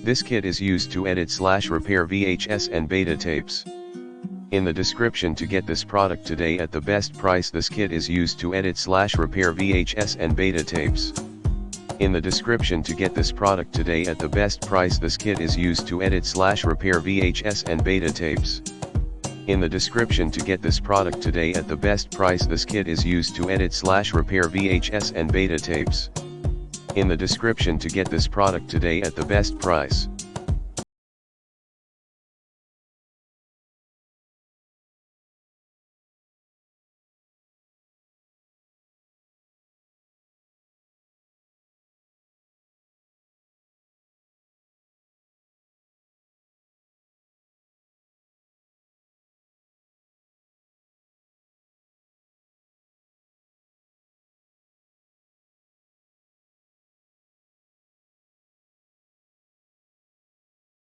This kit is used to edit/repair VHS and beta tapes. In the description to get this product today at the best price. This kit is used to edit/repair VHS and beta tapes. In the description to get this product today at the best price. This kit is used to edit/repair VHS and beta tapes. In the description to get this product today at the best price. This kit is used to edit/repair VHS and beta tapes. In the description to get this product today at the best price.